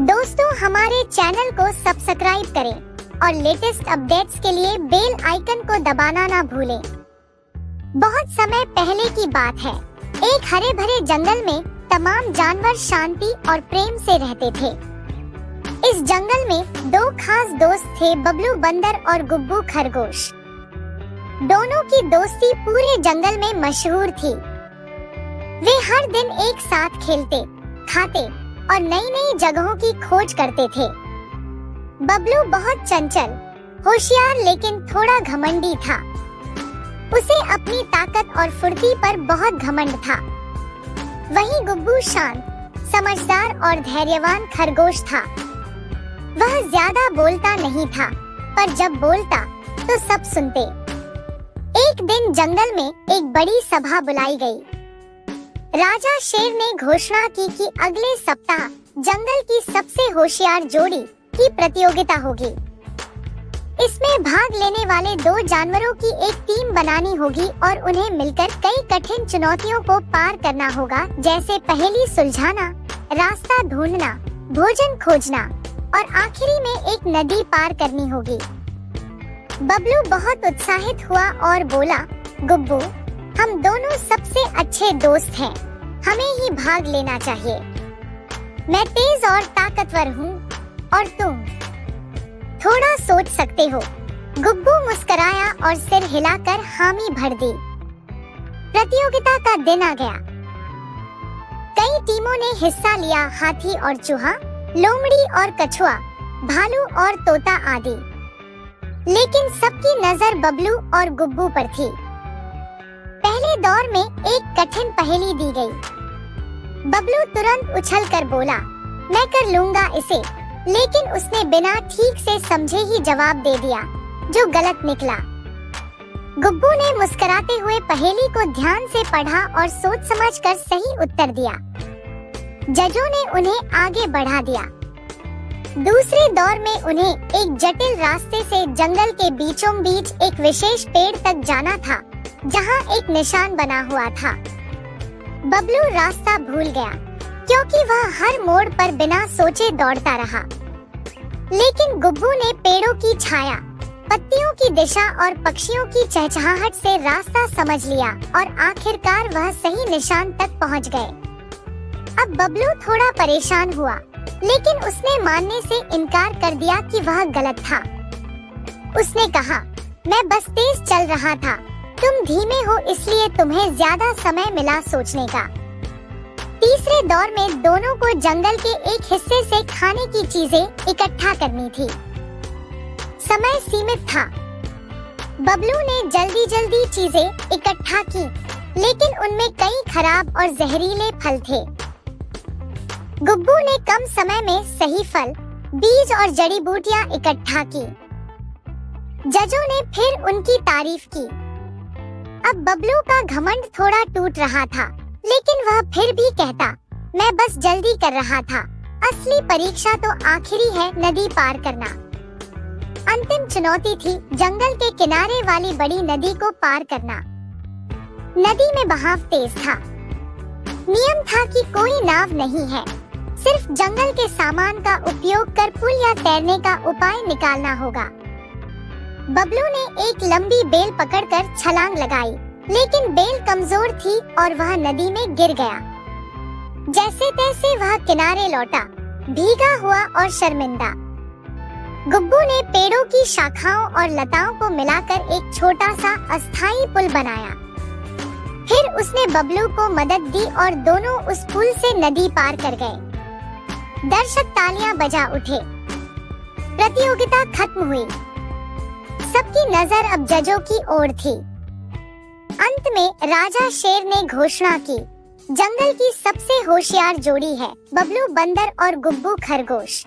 दोस्तों, हमारे चैनल को सब्सक्राइब करें और लेटेस्ट अपडेट्स के लिए बेल आइकन को दबाना ना भूलें। बहुत समय पहले की बात है, एक हरे भरे जंगल में तमाम जानवर शांति और प्रेम से रहते थे। इस जंगल में दो खास दोस्त थे, बबलू बंदर और गुब्बू खरगोश। दोनों की दोस्ती पूरे जंगल में मशहूर थी। वे हर दिन एक साथ खेलते, खाते और नई नई जगहों की खोज करते थे। बबलू बहुत चंचल, होशियार लेकिन थोड़ा घमंडी था। उसे अपनी ताकत और फुर्ती पर बहुत घमंड था। वहीं गुब्बू शांत, समझदार और धैर्यवान खरगोश था। वह ज्यादा बोलता नहीं था, पर जब बोलता तो सब सुनते। एक दिन जंगल में एक बड़ी सभा बुलाई गई। राजा शेर ने घोषणा की कि अगले सप्ताह जंगल की सबसे होशियार जोड़ी की प्रतियोगिता होगी। इसमें भाग लेने वाले दो जानवरों की एक टीम बनानी होगी और उन्हें मिलकर कई कठिन चुनौतियों को पार करना होगा, जैसे पहेली सुलझाना, रास्ता ढूंढना, भोजन खोजना और आखिरी में एक नदी पार करनी होगी। बबलू बहुत उत्साहित हुआ और बोला, गुब्बू, हम दोनों सबसे अच्छे दोस्त हैं, हमें ही भाग लेना चाहिए। मैं तेज और ताकतवर हूँ और तुम थोड़ा सोच सकते हो। गुब्बू मुस्कुराया और सिर हिलाकर हामी भर दी। प्रतियोगिता का दिन आ गया। कई टीमों ने हिस्सा लिया, हाथी और चूहा, लोमड़ी और कछुआ, भालू और तोता आदि। लेकिन सबकी नजर बबलू और गुब्बू पर थी। पहले दौर में एक कठिन पहेली दी गई। बबलू तुरंत उछलकर बोला, मैं कर लूंगा इसे, लेकिन उसने बिना ठीक से समझे ही जवाब दे दिया, जो गलत निकला। गुब्बू ने मुस्कुराते हुए पहेली को ध्यान से पढ़ा और सोच समझकर सही उत्तर दिया। जजों ने उन्हें आगे बढ़ा दिया। दूसरे दौर में उन्हें एक जटिल रास्ते से जंगल के बीचों बीच एक विशेष पेड़ तक जाना था, जहां एक निशान बना हुआ था। बबलू रास्ता भूल गया, क्योंकि वह हर मोड़ पर बिना सोचे दौड़ता रहा। लेकिन गुब्बू ने पेड़ों की छाया, पत्तियों की दिशा और पक्षियों की चहचहाहट से रास्ता समझ लिया और आखिरकार वह सही निशान तक पहुंच गए। अब बबलू थोड़ा परेशान हुआ, लेकिन उसने मानने से इनकार कर दिया कि वह गलत था। उसने कहा, मैं बस तेज चल रहा था, तुम धीमे हो इसलिए तुम्हें ज्यादा समय मिला सोचने का। तीसरे दौर में दोनों को जंगल के एक हिस्से से खाने की चीजें इकट्ठा करनी थी। समय सीमित था। बबलू ने जल्दी जल्दी चीजें इकट्ठा की, लेकिन उनमें कई खराब और जहरीले फल थे। गुब्बू ने कम समय में सही फल, बीज और जड़ी बूटियां इकट्ठा की। जजों ने फिर उनकी तारीफ की। अब बबलू का घमंड थोड़ा टूट रहा था, लेकिन वह फिर भी कहता, मैं बस जल्दी कर रहा था, असली परीक्षा तो आखिरी है, नदी पार करना। अंतिम चुनौती थी जंगल के किनारे वाली बड़ी नदी को पार करना। नदी में बहाव तेज था। नियम था कि कोई नाव नहीं है, सिर्फ जंगल के सामान का उपयोग कर पुल या तैरने का उपाय निकालना होगा। बबलू ने एक लंबी बेल पकड़कर छलांग लगाई, लेकिन बेल कमजोर थी और वह नदी में गिर गया। जैसे तैसे वह किनारे लौटा, भीगा हुआ और शर्मिंदा। गुब्बू ने पेड़ों की शाखाओं और लताओं को मिलाकर एक छोटा सा अस्थायी पुल बनाया। फिर उसने बबलू को मदद दी और दोनों उस पुल से नदी पार कर गए। दर्शक तालियां बजा उठे। प्रतियोगिता खत्म हुई। सबकी नजर अब जजों की ओर थी। अंत में राजा शेर ने घोषणा की, जंगल की सबसे होशियार जोड़ी है बबलू बंदर और गुब्बू खरगोश।